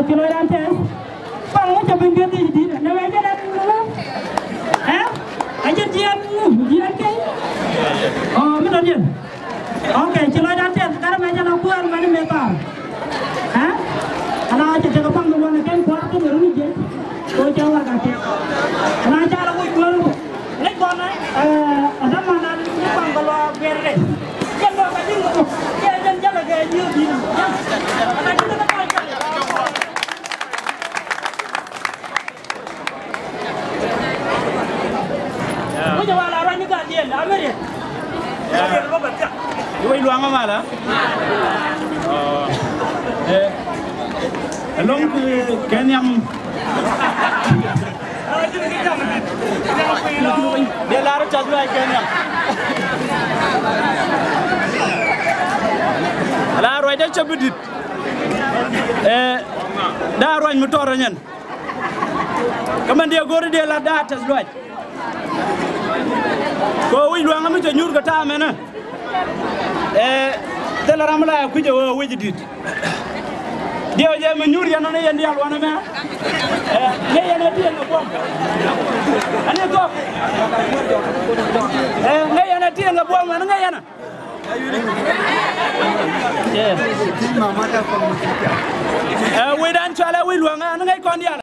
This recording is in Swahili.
kilorantes bang mo jabin gati di na wajah dan aja jian kay oh betul dia oke kilorantes sekarang aja lakukan mana metal ana aja jaga bang mo na kan kuat tu baru ni je oh jawab kate ana aja lagu keluar lek bona ada mana ni bang kalau berde jangan kadi mo jangan jaga gaya dia ana kita nak Iwai luang mala. Long Kenyam. Dia lari cadwa Kenyam. Lari ada cabudit. Dah ruan motoranyan. Kaman dia gori dia la dah atas luat. Ko wi luang mi to nyur ga ta mena tela ramla ku je wo wejidit dio je me nyur ya no ne yandi alwana me ne yana dia no bom ane ko ne yana dia no bom ne yana mama ta ko we dan chala wi luang ne kon dia